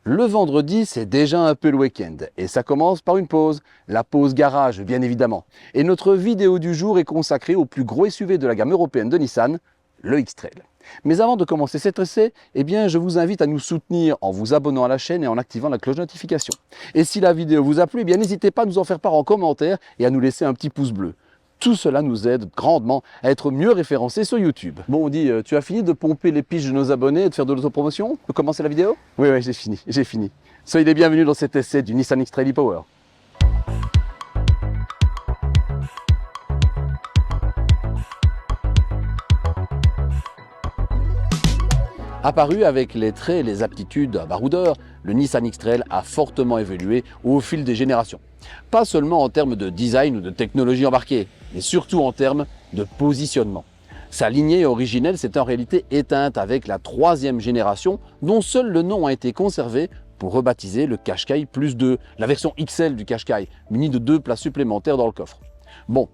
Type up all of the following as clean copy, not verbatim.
Le vendredi, c'est déjà un peu le week-end et ça commence par une pause, la pause garage bien évidemment. Et notre vidéo du jour est consacrée au plus gros SUV de la gamme européenne de Nissan, le X-Trail. Mais avant de commencer cet essai, je vous invite à nous soutenir en vous abonnant à la chaîne et en activant la cloche de notification. Et si la vidéo vous a plu, n'hésitez pas à nous en faire part en commentaire et à nous laisser un petit pouce bleu. Tout cela nous aide grandement à être mieux référencés sur YouTube. Bon, on dit, tu as fini de pomper les piges de nos abonnés et de faire de l'autopromotion? On peut commencer la vidéo? Oui, j'ai fini. Soyez les bienvenus dans cet essai du Nissan X-Trail e-Power. Apparu avec les traits et les aptitudes d'un baroudeur, le Nissan X-Trail a fortement évolué au fil des générations. Pas seulement en termes de design ou de technologie embarquée, mais surtout en termes de positionnement. Sa lignée originelle s'est en réalité éteinte avec la 3e génération, dont seul le nom a été conservé pour rebaptiser le Qashqai Plus 2, la version XL du Qashqai, munie de 2 places supplémentaires dans le coffre. Bon,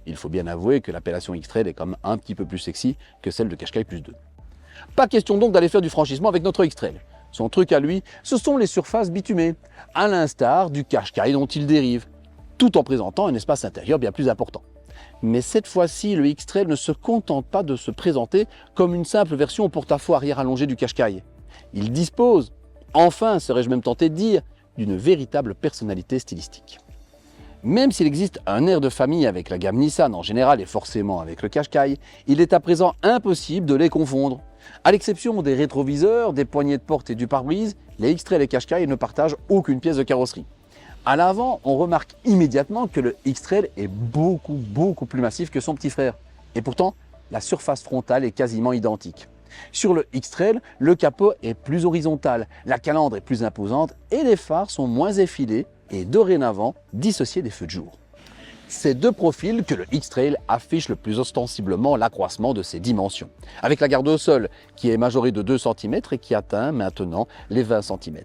il faut bien avouer que l'appellation X-Trail est quand même un petit peu plus sexy que celle de Qashqai Plus 2. Pas question donc d'aller faire du franchissement avec notre X-Trail. Son truc à lui, ce sont les surfaces bitumées, à l'instar du Qashqai dont il dérive, tout en présentant un espace intérieur bien plus important. Mais cette fois-ci, le X-Trail ne se contente pas de se présenter comme une simple version au porte-à-faux arrière allongé du Qashqai. Il dispose, enfin serais-je même tenté de dire, d'une véritable personnalité stylistique. Même s'il existe un air de famille avec la gamme Nissan en général et forcément avec le Qashqai, il est à présent impossible de les confondre. À l'exception des rétroviseurs, des poignées de porte et du pare-brise, les X-Trail et Qashqai ne partagent aucune pièce de carrosserie. À l'avant, on remarque immédiatement que le X-Trail est beaucoup plus massif que son petit frère. Et pourtant, la surface frontale est quasiment identique. Sur le X-Trail, le capot est plus horizontal, la calandre est plus imposante et les phares sont moins effilés et dorénavant dissociés des feux de jour. C'est de profil que le X-Trail affiche le plus ostensiblement l'accroissement de ses dimensions, avec la garde au sol qui est majorée de 2 cm et qui atteint maintenant les 20 cm.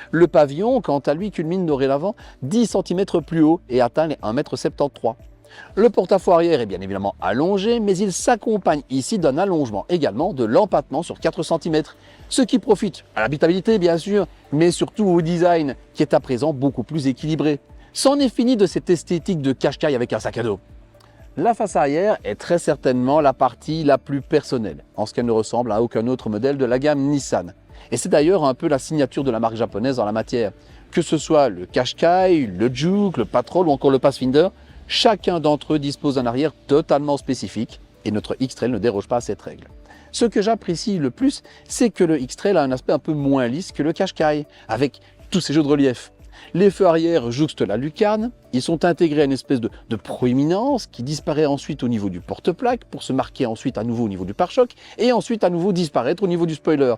Le pavillon, quant à lui, culmine dorénavant 10 cm plus haut et atteint les 1,73 m. Le porte-à-faux arrière est bien évidemment allongé, mais il s'accompagne ici d'un allongement également de l'empattement sur 4 cm, ce qui profite à l'habitabilité bien sûr, mais surtout au design qui est à présent beaucoup plus équilibré. C'en est fini de cette esthétique de Qashqai avec un sac à dos. La face arrière est très certainement la partie la plus personnelle, en ce qu'elle ne ressemble à aucun autre modèle de la gamme Nissan. Et c'est d'ailleurs un peu la signature de la marque japonaise en la matière. Que ce soit le Qashqai, le Juke, le Patrol ou encore le Pathfinder, chacun d'entre eux dispose d'un arrière totalement spécifique et notre X-Trail ne déroge pas à cette règle. Ce que j'apprécie le plus, c'est que le X-Trail a un aspect un peu moins lisse que le Qashqai, avec tous ces jeux de relief. Les feux arrière jouxtent la lucarne, ils sont intégrés à une espèce de proéminence qui disparaît ensuite au niveau du porte-plaque pour se marquer ensuite à nouveau au niveau du pare-choc et ensuite à nouveau disparaître au niveau du spoiler.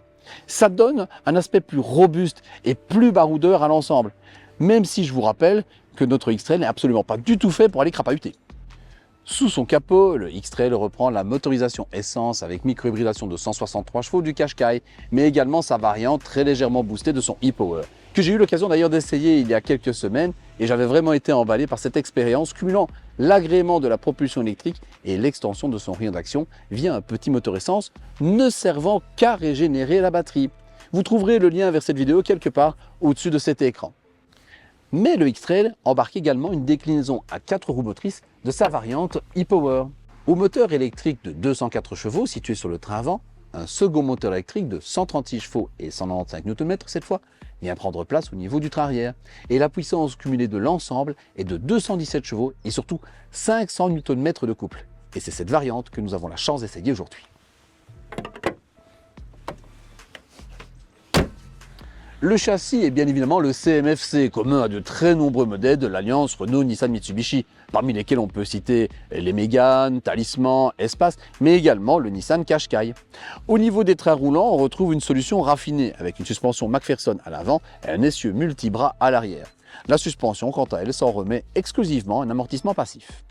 Ça donne un aspect plus robuste et plus baroudeur à l'ensemble, même si je vous rappelle que notre X-Trail n'est absolument pas du tout fait pour aller crapahuter. Sous son capot, le X-Trail reprend la motorisation essence avec micro-hybridation de 163 chevaux du Qashqai, mais également sa variante très légèrement boostée de son e-Power, que j'ai eu l'occasion d'ailleurs d'essayer il y a quelques semaines et j'avais vraiment été emballé par cette expérience cumulant l'agrément de la propulsion électrique et l'extension de son rayon d'action via un petit moteur essence ne servant qu'à régénérer la batterie. Vous trouverez le lien vers cette vidéo quelque part au-dessus de cet écran. Mais le X-Trail embarque également une déclinaison à 4 roues motrices de sa variante e-Power. Au moteur électrique de 204 chevaux situé sur le train avant, un second moteur électrique de 136 chevaux et 195 Nm cette fois vient prendre place au niveau du train arrière. Et la puissance cumulée de l'ensemble est de 217 chevaux et surtout 500 Nm de couple. Et c'est cette variante que nous avons la chance d'essayer aujourd'hui. Le châssis est bien évidemment le CMF-C, commun à de très nombreux modèles de l'alliance Renault-Nissan-Mitsubishi, parmi lesquels on peut citer les Mégane, Talisman, Espace, mais également le Nissan Qashqai. Au niveau des trains roulants, on retrouve une solution raffinée avec une suspension McPherson à l'avant et un essieu multibras à l'arrière. La suspension, quant à elle, s'en remet exclusivement un amortissement passif.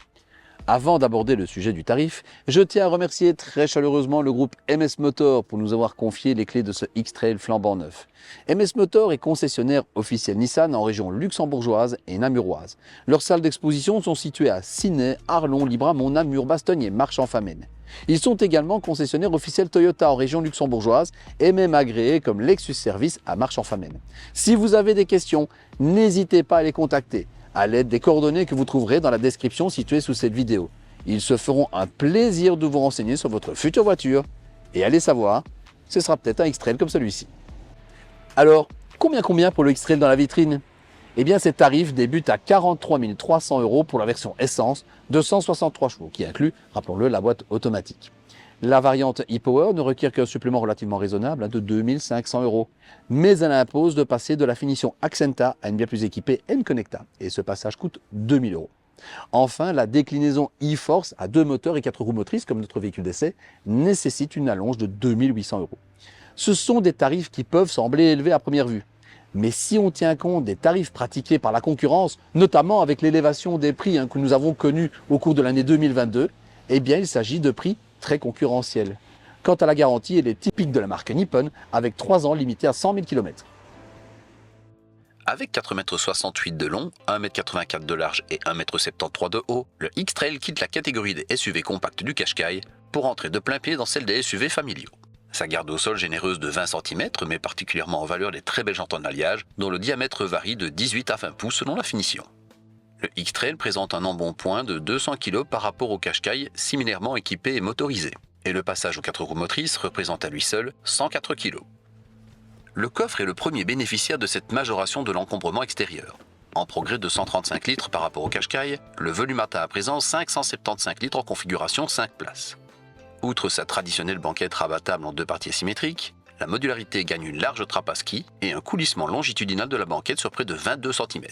Avant d'aborder le sujet du tarif, je tiens à remercier très chaleureusement le groupe MS Motor pour nous avoir confié les clés de ce X-Trail flambant neuf. MS Motor est concessionnaire officiel Nissan en région luxembourgeoise et namuroise. Leurs salles d'exposition sont situées à Ciney, Arlon, Libramont, Namur, Bastogne et Marchand-Famenne. Ils sont également concessionnaires officiels Toyota en région luxembourgeoise et même agréés comme Lexus Service à Marche-en-Famenne. Si vous avez des questions, n'hésitez pas à les contacter à l'aide des coordonnées que vous trouverez dans la description située sous cette vidéo. Ils se feront un plaisir de vous renseigner sur votre future voiture. Et allez savoir, ce sera peut-être un X-Trail comme celui-ci. Alors, combien pour le X-Trail dans la vitrine? Eh bien, ces tarifs débutent à 43 300 € pour la version essence de 163 chevaux, qui inclut, rappelons-le, la boîte automatique. La variante e-Power ne requiert qu'un supplément relativement raisonnable de 2 500 €, mais elle impose de passer de la finition Accenta à une bien plus équipée N-Connecta, et ce passage coûte 2 000 €. Enfin, la déclinaison e-Force à 2 moteurs et 4 roues motrices, comme notre véhicule d'essai, nécessite une allonge de 2 800 €. Ce sont des tarifs qui peuvent sembler élevés à première vue. Mais si on tient compte des tarifs pratiqués par la concurrence, notamment avec l'élévation des prix que nous avons connus au cours de l'année 2022, eh bien il s'agit de prix très concurrentiels. Quant à la garantie, elle est typique de la marque Nippon, avec 3 ans limités à 100 000 km. Avec 4,68 m de long, 1,84 m de large et 1,73 m de haut, le X-Trail quitte la catégorie des SUV compacts du Qashqai pour entrer de plein pied dans celle des SUV familiaux. Sa garde au sol généreuse de 20 cm met particulièrement en valeur les très belles jantes en alliage, dont le diamètre varie de 18 à 20 pouces selon la finition. Le X-Trail présente un embonpoint de 200 kg par rapport au Qashqai, similairement équipé et motorisé. Et le passage aux 4 roues motrices représente à lui seul 104 kg. Le coffre est le premier bénéficiaire de cette majoration de l'encombrement extérieur. En progrès de 135 litres par rapport au Qashqai, le volume atteint à présent 575 litres en configuration 5 places. Outre sa traditionnelle banquette rabattable en 2 parties asymétriques, la modularité gagne une large trappe à ski et un coulissement longitudinal de la banquette sur près de 22 cm.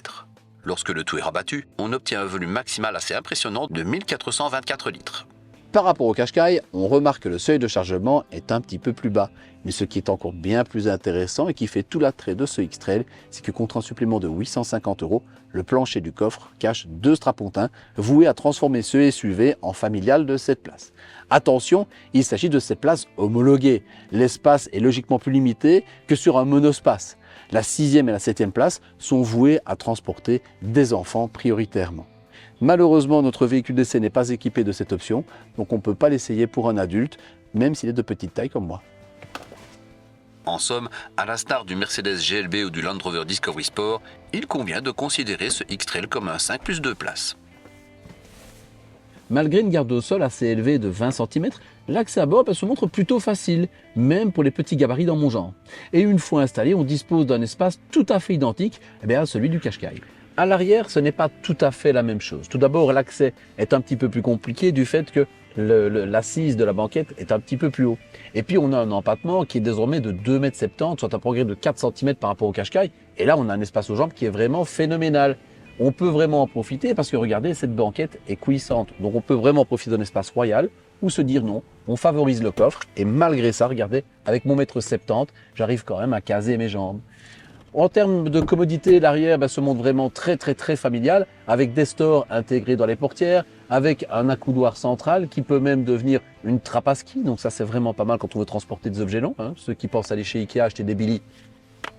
Lorsque le tout est rabattu, on obtient un volume maximal assez impressionnant de 1424 litres. Par rapport au Qashqai, on remarque que le seuil de chargement est un petit peu plus bas. Mais ce qui est encore bien plus intéressant et qui fait tout l'attrait de ce X-Trail, c'est que contre un supplément de 850 €, le plancher du coffre cache 2 strapontins voués à transformer ce SUV en familial de 7 places. Attention, il s'agit de 7 places homologuées. L'espace est logiquement plus limité que sur un monospace. La 6e et la 7e place sont vouées à transporter des enfants prioritairement. Malheureusement, notre véhicule d'essai n'est pas équipé de cette option, donc on ne peut pas l'essayer pour un adulte, même s'il est de petite taille comme moi. En somme, à l'instar du Mercedes GLB ou du Land Rover Discovery Sport, il convient de considérer ce X-Trail comme un 5+2 places. Malgré une garde au sol assez élevée de 20 cm, l'accès à bord se montre plutôt facile, même pour les petits gabarits dans mon genre. Et une fois installé, on dispose d'un espace tout à fait identique à celui du Qashqai. À l'arrière, ce n'est pas tout à fait la même chose. Tout d'abord, l'accès est un petit peu plus compliqué du fait que l'assise de la banquette est un petit peu plus haut. Et puis, on a un empattement qui est désormais de 2,70 m, soit un progrès de 4 cm par rapport au Qashqai. Et là, on a un espace aux jambes qui est vraiment phénoménal. On peut vraiment en profiter parce que regardez, cette banquette est couillissante. Donc, on peut vraiment profiter d'un espace royal ou se dire non, on favorise le coffre. Et malgré ça, regardez, avec mon 1,70 m, j'arrive quand même à caser mes jambes. En termes de commodité, l'arrière se montre vraiment très familial, avec des stores intégrés dans les portières, avec un accoudoir central qui peut même devenir une trappe à ski. Donc ça, c'est vraiment pas mal quand on veut transporter des objets longs. Ceux qui pensent aller chez Ikea acheter des Billy,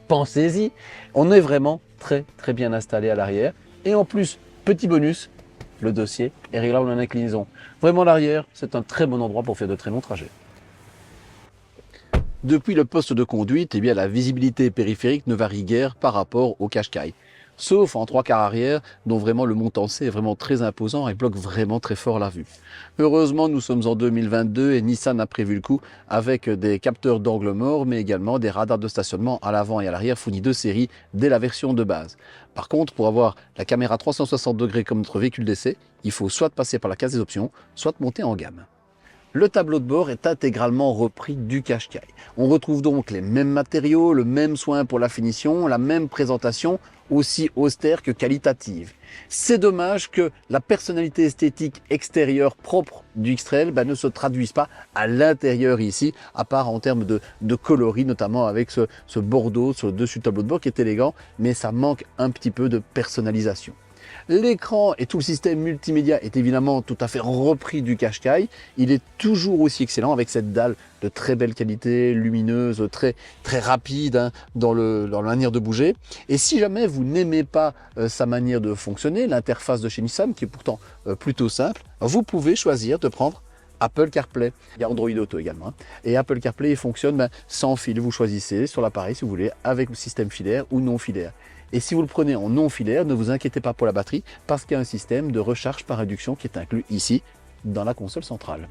pensez-y. On est vraiment très bien installé à l'arrière. Et en plus, petit bonus, le dossier est réglable en inclinaison. Vraiment, l'arrière, c'est un très bon endroit pour faire de très longs trajets. Depuis le poste de conduite, la visibilité périphérique ne varie guère par rapport au Qashqai. Sauf en 3/4 arrière, dont vraiment le montancé est vraiment très imposant et bloque vraiment très fort la vue. Heureusement, nous sommes en 2022 et Nissan a prévu le coup avec des capteurs d'angle mort, mais également des radars de stationnement à l'avant et à l'arrière fournis de série dès la version de base. Par contre, pour avoir la caméra 360 degrés comme notre véhicule d'essai, il faut soit passer par la case des options, soit monter en gamme. Le tableau de bord est intégralement repris du Qashqai. On retrouve donc les mêmes matériaux, le même soin pour la finition, la même présentation, aussi austère que qualitative. C'est dommage que la personnalité esthétique extérieure propre du X-Trail ne se traduise pas à l'intérieur ici, à part en termes de coloris, notamment avec ce bordeaux sur le dessus du tableau de bord qui est élégant, mais ça manque un petit peu de personnalisation. L'écran et tout le système multimédia est évidemment tout à fait repris du Qashqai. Il est toujours aussi excellent avec cette dalle de très belle qualité, lumineuse, très rapide dans la manière de bouger. Et si jamais vous n'aimez pas sa manière de fonctionner, l'interface de chez Nissan, qui est pourtant plutôt simple, vous pouvez choisir de prendre Apple CarPlay. Il y a Android Auto également, hein. Et Apple CarPlay il fonctionne sans fil. Vous choisissez sur l'appareil si vous voulez avec le système filaire ou non filaire. Et si vous le prenez en non filaire, ne vous inquiétez pas pour la batterie parce qu'il y a un système de recharge par induction qui est inclus ici dans la console centrale.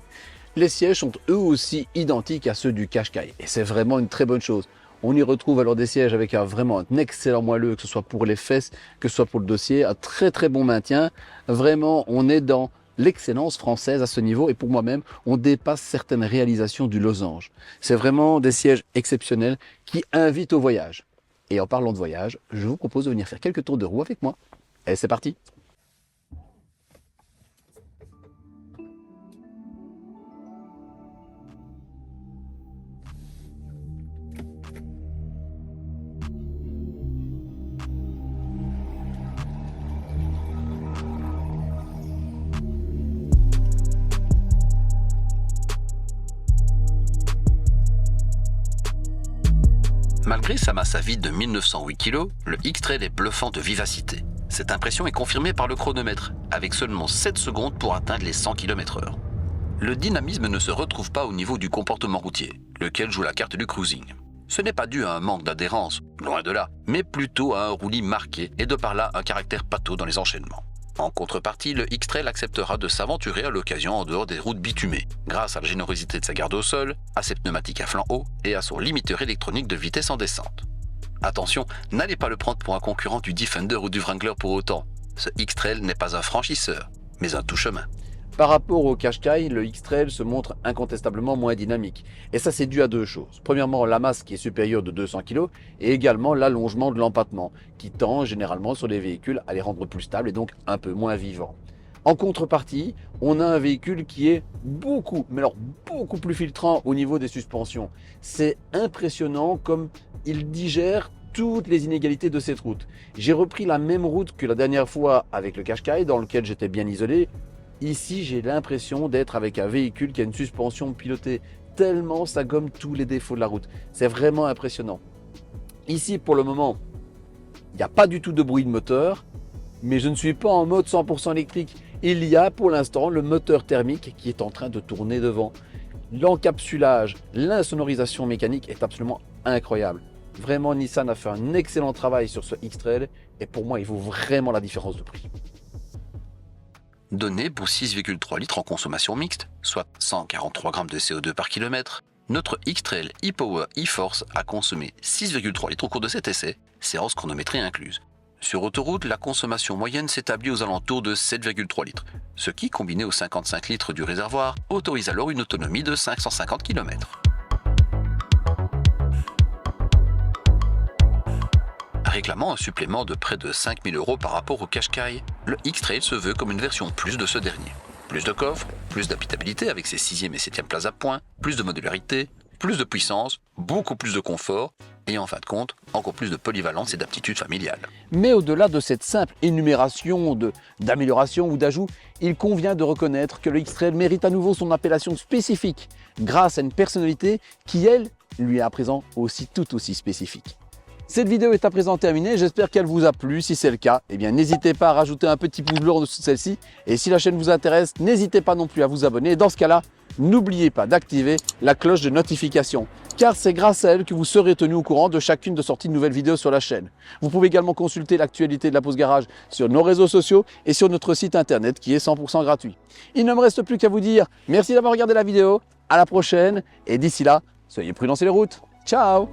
Les sièges sont eux aussi identiques à ceux du Qashqai et c'est vraiment une très bonne chose. On y retrouve alors des sièges avec vraiment un excellent moelleux, que ce soit pour les fesses, que ce soit pour le dossier, un très très bon maintien. Vraiment, on est dans l'excellence française à ce niveau et pour moi-même, on dépasse certaines réalisations du losange. C'est vraiment des sièges exceptionnels qui invitent au voyage. Et en parlant de voyage, je vous propose de venir faire quelques tours de roue avec moi. Et c'est parti! Malgré sa masse à vide de 1908 kg, le X-Trail est bluffant de vivacité. Cette impression est confirmée par le chronomètre, avec seulement 7 secondes pour atteindre les 100 km/h. Le dynamisme ne se retrouve pas au niveau du comportement routier, lequel joue la carte du cruising. Ce n'est pas dû à un manque d'adhérence, loin de là, mais plutôt à un roulis marqué et de par là un caractère pâteau dans les enchaînements. En contrepartie, le X-Trail acceptera de s'aventurer à l'occasion en dehors des routes bitumées, grâce à la générosité de sa garde au sol, à ses pneumatiques à flanc haut et à son limiteur électronique de vitesse en descente. Attention, n'allez pas le prendre pour un concurrent du Defender ou du Wrangler pour autant. Ce X-Trail n'est pas un franchisseur, mais un tout-chemin. Par rapport au Qashqai, le X-Trail se montre incontestablement moins dynamique. Et ça, c'est dû à deux choses. Premièrement, la masse qui est supérieure de 200 kg et également l'allongement de l'empattement qui tend généralement sur les véhicules à les rendre plus stables et donc un peu moins vivants. En contrepartie, on a un véhicule qui est beaucoup plus filtrant au niveau des suspensions. C'est impressionnant comme il digère toutes les inégalités de cette route. J'ai repris la même route que la dernière fois avec le Qashqai dans lequel j'étais bien isolé. Ici, j'ai l'impression d'être avec un véhicule qui a une suspension pilotée tellement ça gomme tous les défauts de la route. C'est vraiment impressionnant. Ici, pour le moment, il n'y a pas du tout de bruit de moteur, mais je ne suis pas en mode 100% électrique. Il y a pour l'instant le moteur thermique qui est en train de tourner devant. L'encapsulage, l'insonorisation mécanique est absolument incroyable. Vraiment, Nissan a fait un excellent travail sur ce X-Trail et pour moi, il vaut vraiment la différence de prix. Donné pour 6,3 litres en consommation mixte, soit 143 grammes de CO2 par kilomètre, notre X-Trail e-Power e-Force a consommé 6,3 litres au cours de cet essai, séance chronométrée incluse. Sur autoroute, la consommation moyenne s'établit aux alentours de 7,3 litres, ce qui, combiné aux 55 litres du réservoir, autorise alors une autonomie de 550 km. Réclamant un supplément de près de 5 000 € par rapport au Qashqai, le X-Trail se veut comme une version plus de ce dernier. Plus de coffre, plus d'habitabilité avec ses 6e et 7e places à point, plus de modularité, plus de puissance, beaucoup plus de confort et en fin de compte, encore plus de polyvalence et d'aptitude familiale. Mais au-delà de cette simple énumération d'améliorations ou d'ajouts, il convient de reconnaître que le X-Trail mérite à nouveau son appellation spécifique grâce à une personnalité qui, elle, lui est à présent aussi tout aussi spécifique. Cette vidéo est à présent terminée, j'espère qu'elle vous a plu. Si c'est le cas, eh bien n'hésitez pas à rajouter un petit pouce bleu en dessous de celle-ci. Et si la chaîne vous intéresse, n'hésitez pas non plus à vous abonner. Et dans ce cas-là, n'oubliez pas d'activer la cloche de notification, car c'est grâce à elle que vous serez tenu au courant de chacune de sorties de nouvelles vidéos sur la chaîne. Vous pouvez également consulter l'actualité de la Pause Garage sur nos réseaux sociaux et sur notre site internet qui est 100% gratuit. Il ne me reste plus qu'à vous dire merci d'avoir regardé la vidéo, à la prochaine et d'ici là, soyez prudents sur les routes. Ciao!